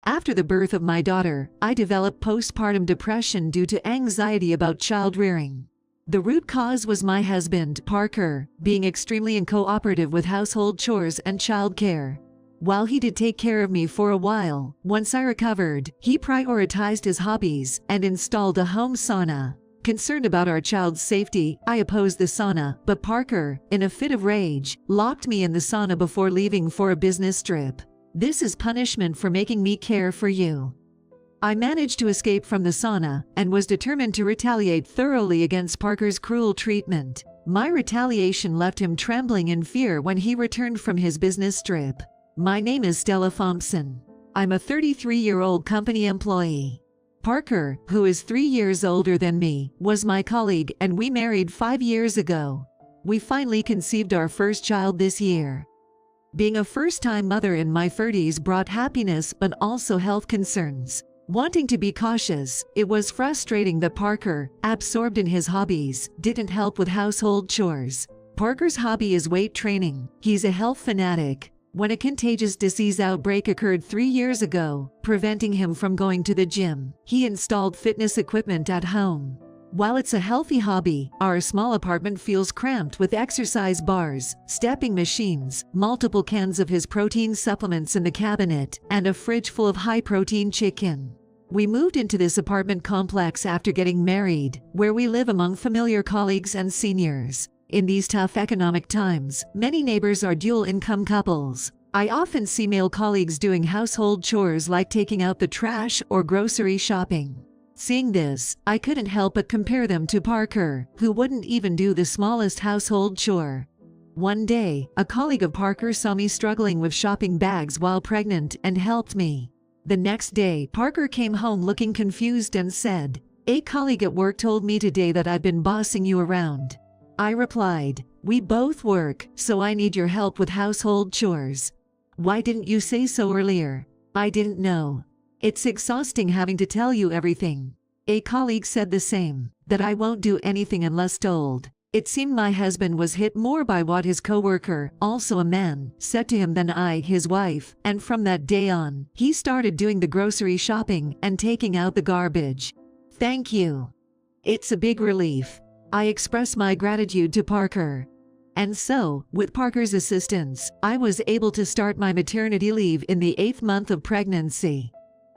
After the birth of my daughter, I developed postpartum depression due to anxiety about child-rearing. The root cause was my husband, Parker, being extremely uncooperative with household chores and childcare. While he did take care of me for a while, once I recovered, he prioritized his hobbies and installed a home sauna. Concerned about our child's safety, I opposed the sauna, but Parker, in a fit of rage, locked me in the sauna before leaving for a business trip. This is punishment for making me care for you. I managed to escape from the sauna and was determined to retaliate thoroughly against Parker's cruel treatment. My retaliation left him trembling in fear when he returned from his business trip. My name is Stella Thompson. I'm a 33-year-old company employee. Parker, who is 3 years older than me, was my colleague and we married 5 years ago. We finally conceived our first child this year. Being a first-time mother in my 30s brought happiness but also health concerns. Wanting to be cautious, it was frustrating that Parker, absorbed in his hobbies, didn't help with household chores. Parker's hobby is weight training. He's a health fanatic. When a contagious disease outbreak occurred 3 years ago, preventing him from going to the gym, he installed fitness equipment at home. While it's a healthy hobby, our small apartment feels cramped with exercise bars, stepping machines, multiple cans of his protein supplements in the cabinet, and a fridge full of high-protein chicken. We moved into this apartment complex after getting married, where we live among familiar colleagues and seniors. In these tough economic times, many neighbors are dual-income couples. I often see male colleagues doing household chores like taking out the trash or grocery shopping. Seeing this, I couldn't help but compare them to Parker, who wouldn't even do the smallest household chore. One day, a colleague of Parker saw me struggling with shopping bags while pregnant and helped me. The next day, Parker came home looking confused and said, "A colleague at work told me today that I've been bossing you around." I replied, "We both work, so I need your help with household chores." "Why didn't you say so earlier?" "I didn't know. It's exhausting having to tell you everything." A colleague said the same, that I won't do anything unless told. It seemed my husband was hit more by what his coworker, also a man, said to him than I, his wife, and from that day on, he started doing the grocery shopping and taking out the garbage. Thank you. It's a big relief. I express my gratitude to Parker. And so, with Parker's assistance, I was able to start my maternity leave in the 8th month of pregnancy.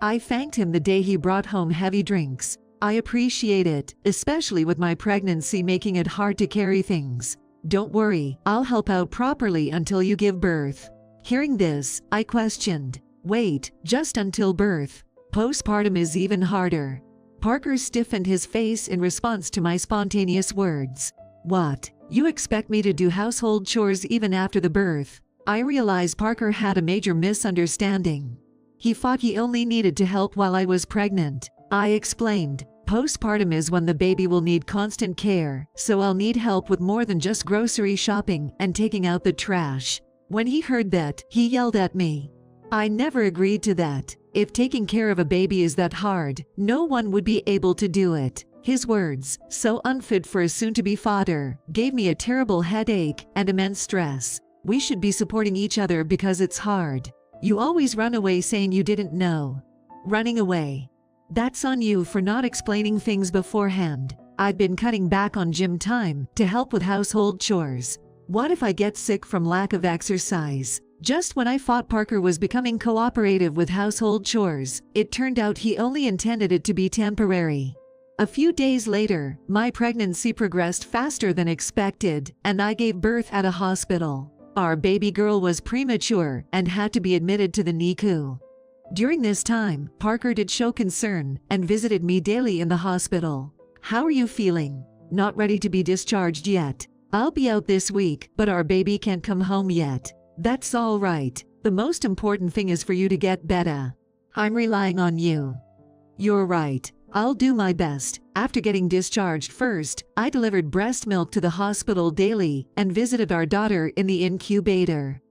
I thanked him the day he brought home heavy drinks. I appreciate it, especially with my pregnancy making it hard to carry things. "Don't worry, I'll help out properly until you give birth." Hearing this, I questioned, "Wait, just until birth? Postpartum is even harder." Parker stiffened his face in response to my spontaneous words. "What? You expect me to do household chores even after the birth?" I realized Parker had a major misunderstanding. He thought he only needed to help while I was pregnant. I explained, "Postpartum is when the baby will need constant care, so I'll need help with more than just grocery shopping and taking out the trash." When he heard that, he yelled at me. I never agreed to that. If taking care of a baby is that hard, no one would be able to do it. His words, so unfit for a soon-to-be father, gave me a terrible headache and immense stress. We should be supporting each other because it's hard. You always run away saying you didn't know. Running away. That's on you for not explaining things beforehand. I'd been cutting back on gym time to help with household chores. What if I get sick from lack of exercise? Just when I thought Parker was becoming cooperative with household chores, it turned out he only intended it to be temporary. A few days later, my pregnancy progressed faster than expected, and I gave birth at a hospital. Our baby girl was premature and had to be admitted to the NICU. During this time, Parker did show concern and visited me daily in the hospital. "How are you feeling?" "Not ready to be discharged yet. I'll be out this week, but our baby can't come home yet." "That's all right. The most important thing is for you to get better. I'm relying on you." "You're right. I'll do my best." After getting discharged first, I delivered breast milk to the hospital daily and visited our daughter in the incubator.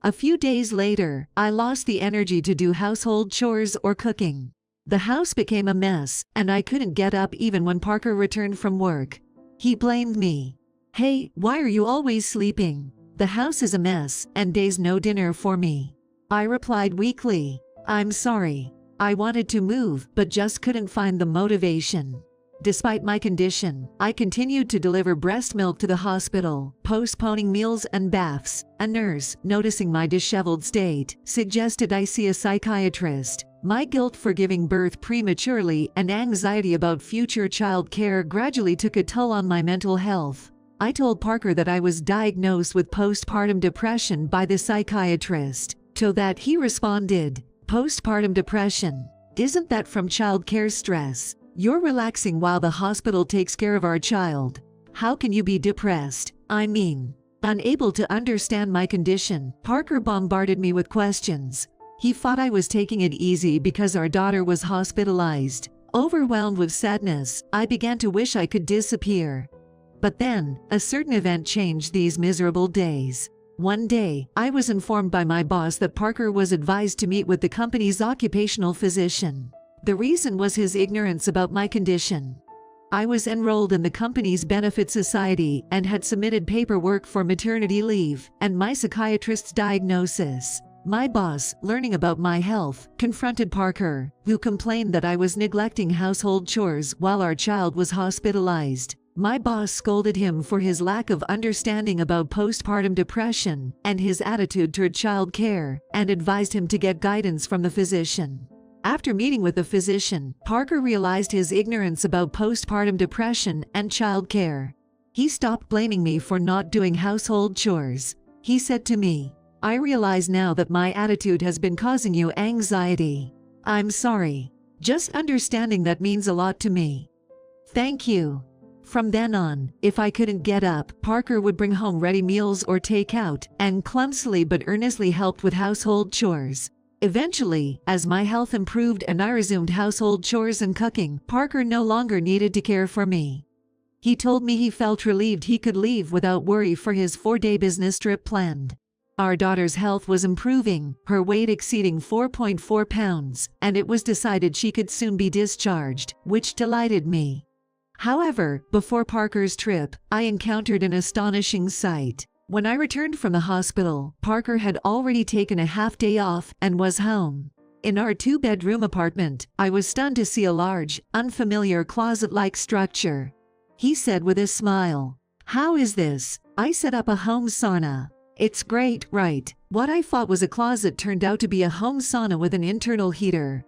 A few days later, I lost the energy to do household chores or cooking. The house became a mess, and I couldn't get up even when Parker returned from work. He blamed me. "Hey, why are you always sleeping? The house is a mess, and there's no dinner for me." I replied weakly, "I'm sorry. I wanted to move, but just couldn't find the motivation. Despite my condition, I continued to deliver breast milk to the hospital, postponing meals and baths. A nurse, noticing my disheveled state, suggested I see a psychiatrist. My guilt for giving birth prematurely and anxiety about future child care gradually took a toll on my mental health. I told Parker that I was diagnosed with postpartum depression by the psychiatrist. To that he responded, "Postpartum depression? Isn't that from child care stress? You're relaxing while the hospital takes care of our child. How can you be depressed? I mean." Unable to understand my condition, Parker bombarded me with questions. He thought I was taking it easy because our daughter was hospitalized. Overwhelmed with sadness, I began to wish I could disappear. But then, a certain event changed these miserable days. One day, I was informed by my boss that Parker was advised to meet with the company's occupational physician. The reason was his ignorance about my condition. I was enrolled in the company's benefit society and had submitted paperwork for maternity leave and my psychiatrist's diagnosis. My boss, learning about my health, confronted Parker, who complained that I was neglecting household chores while our child was hospitalized. My boss scolded him for his lack of understanding about postpartum depression and his attitude toward child care, and advised him to get guidance from the physician. After meeting with the physician, Parker realized his ignorance about postpartum depression and child care. He stopped blaming me for not doing household chores. He said to me, "I realize now that my attitude has been causing you anxiety. I'm sorry. Just understanding that means a lot to me. Thank you." From then on, if I couldn't get up, Parker would bring home ready meals or takeout, and clumsily but earnestly helped with household chores. Eventually, as my health improved and I resumed household chores and cooking, Parker no longer needed to care for me. He told me he felt relieved he could leave without worry for his 4-day business trip planned. Our daughter's health was improving, her weight exceeding 4.4 pounds, and it was decided she could soon be discharged, which delighted me. However, before Parker's trip, I encountered an astonishing sight. When I returned from the hospital, Parker had already taken a half-day off and was home. In our 2-bedroom apartment, I was stunned to see a large, unfamiliar closet-like structure. He said with a smile, "How is this? I set up a home sauna. It's great, right?" What I thought was a closet turned out to be a home sauna with an internal heater.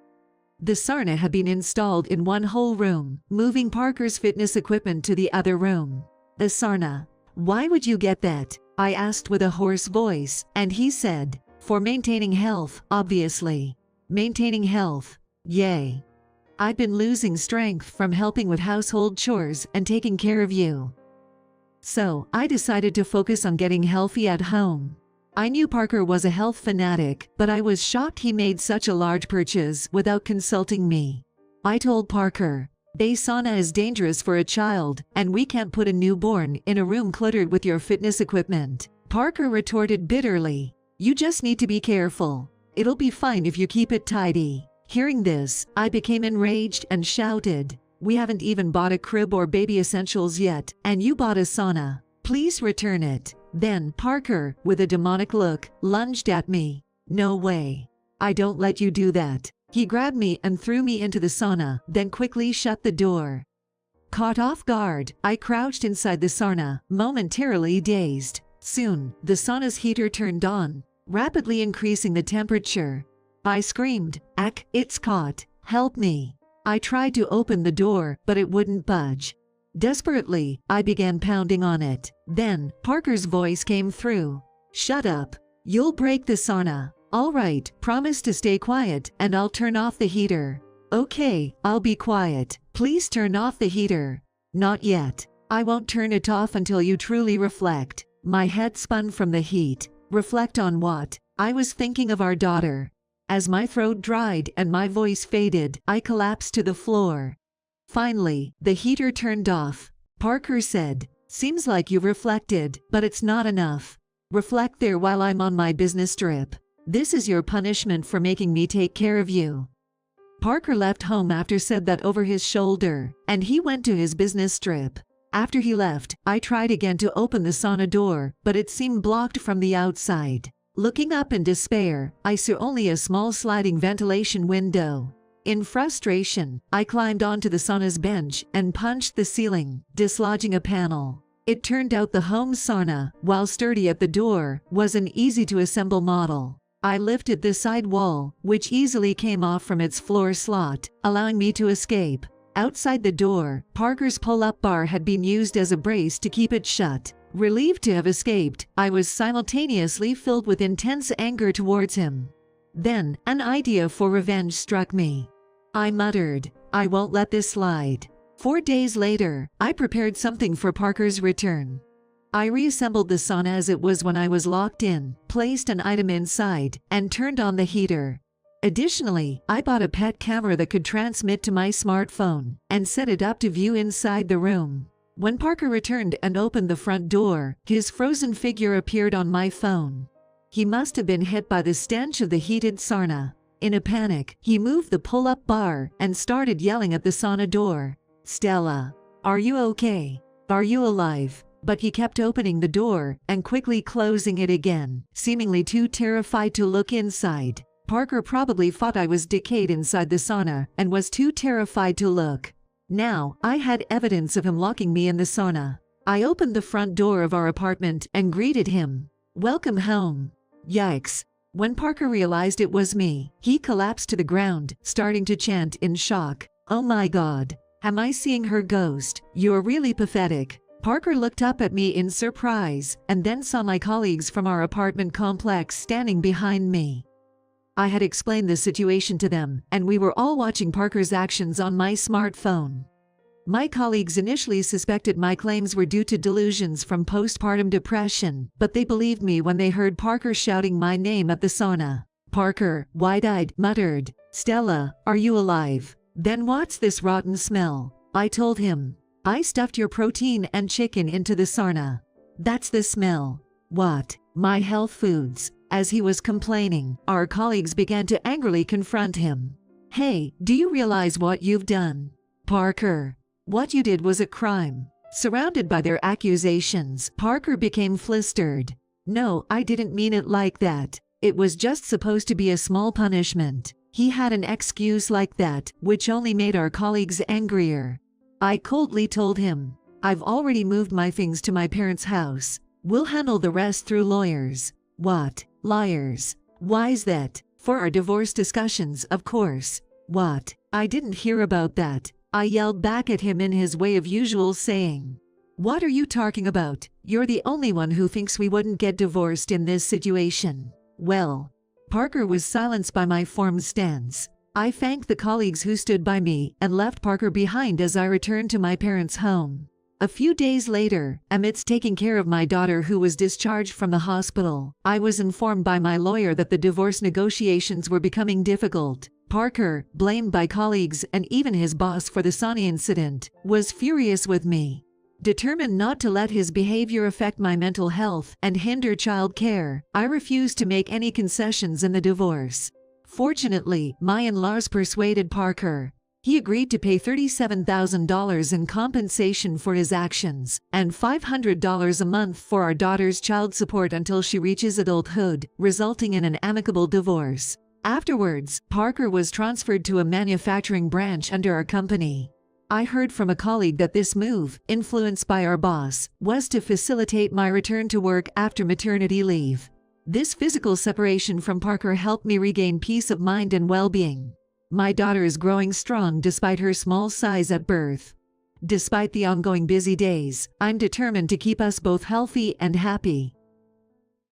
The sauna had been installed in one whole room, moving Parker's fitness equipment to the other room. A sauna. "Why would you get that?" I asked with a hoarse voice, and he said, "For maintaining health, obviously." Maintaining health. Yay. I've been losing strength from helping with household chores and taking care of you. So, I decided to focus on getting healthy at home. I knew Parker was a health fanatic, but I was shocked he made such a large purchase without consulting me. I told Parker, "A sauna is dangerous for a child, and we can't put a newborn in a room cluttered with your fitness equipment." Parker retorted bitterly, "You just need to be careful. It'll be fine if you keep it tidy." Hearing this, I became enraged and shouted, "We haven't even bought a crib or baby essentials yet, and you bought a sauna. Please return it." Then Parker, with a demonic look, lunged at me. "No way. I don't let you do that." He grabbed me and threw me into the sauna, then quickly shut the door. Caught off guard, I crouched inside the sauna, momentarily dazed. Soon, the sauna's heater turned on, rapidly increasing the temperature. I screamed, "Ack, it's caught. Help me." I tried to open the door, but it wouldn't budge. Desperately, I began pounding on it. Then, Parker's voice came through. "Shut up. You'll break the sauna. All right, promise to stay quiet and I'll turn off the heater." "Okay, I'll be quiet. Please turn off the heater." "Not yet. I won't turn it off until you truly reflect." My head spun from the heat. Reflect on what? I was thinking of our daughter. As my throat dried and my voice faded, I collapsed to the floor. Finally, the heater turned off. Parker said, "Seems like you've reflected, but it's not enough. Reflect there while I'm on my business trip. This is your punishment for making me take care of you." Parker left home after said that over his shoulder, and he went to his business trip. After he left, I tried again to open the sauna door, but it seemed blocked from the outside. Looking up in despair, I saw only a small sliding ventilation window. In frustration, I climbed onto the sauna's bench and punched the ceiling, dislodging a panel. It turned out the home sauna, while sturdy at the door, was an easy-to-assemble model. I lifted the side wall, which easily came off from its floor slot, allowing me to escape. Outside the door, Parker's pull-up bar had been used as a brace to keep it shut. Relieved to have escaped, I was simultaneously filled with intense anger towards him. Then, an idea for revenge struck me. I muttered, "I won't let this slide." 4 days later, I prepared something for Parker's return. I reassembled the sauna as it was when I was locked in, placed an item inside, and turned on the heater. Additionally, I bought a pet camera that could transmit to my smartphone, and set it up to view inside the room. When Parker returned and opened the front door, his frozen figure appeared on my phone. He must have been hit by the stench of the heated sauna. In a panic, he moved the pull-up bar and started yelling at the sauna door. "Stella, are you okay? Are you alive?" But he kept opening the door and quickly closing it again, seemingly too terrified to look inside. Parker probably thought I was decayed inside the sauna and was too terrified to look. Now, I had evidence of him locking me in the sauna. I opened the front door of our apartment and greeted him. "Welcome home." Yikes. When Parker realized it was me, he collapsed to the ground, starting to chant in shock. "Oh my God. Am I seeing her ghost? You're really pathetic." Parker looked up at me in surprise, and then saw my colleagues from our apartment complex standing behind me. I had explained the situation to them, and we were all watching Parker's actions on my smartphone. My colleagues initially suspected my claims were due to delusions from postpartum depression, but they believed me when they heard Parker shouting my name at the sauna. Parker, wide-eyed, muttered, "Stella, are you alive? Then what's this rotten smell?" I told him, "I stuffed your protein and chicken into the sauna. That's the smell." "What? My health foods?" As he was complaining, our colleagues began to angrily confront him. "Hey, do you realize what you've done? Parker, what you did was a crime." Surrounded by their accusations, Parker became flustered. "No, I didn't mean it like that. It was just supposed to be a small punishment." He had an excuse like that, which only made our colleagues angrier. I coldly told him, "I've already moved my things to my parents' house. We'll handle the rest through lawyers." "What? Liars? Why's that?" "For our divorce discussions, of course." "What? I didn't hear about that." I yelled back at him in his way of usual saying, "What are you talking about? You're the only one who thinks we wouldn't get divorced in this situation." Well, Parker was silenced by my firm stance. I thanked the colleagues who stood by me and left Parker behind as I returned to my parents' home. A few days later, amidst taking care of my daughter who was discharged from the hospital, I was informed by my lawyer that the divorce negotiations were becoming difficult. Parker, blamed by colleagues and even his boss for the sauna incident, was furious with me. Determined not to let his behavior affect my mental health and hinder child care, I refused to make any concessions in the divorce. Fortunately, my in-laws persuaded Parker. He agreed to pay $37,000 in compensation for his actions, and $500 a month for our daughter's child support until she reaches adulthood, resulting in an amicable divorce. Afterwards, Parker was transferred to a manufacturing branch under our company. I heard from a colleague that this move, influenced by our boss, was to facilitate my return to work after maternity leave. This physical separation from Parker helped me regain peace of mind and well-being. My daughter is growing strong despite her small size at birth. Despite the ongoing busy days, I'm determined to keep us both healthy and happy.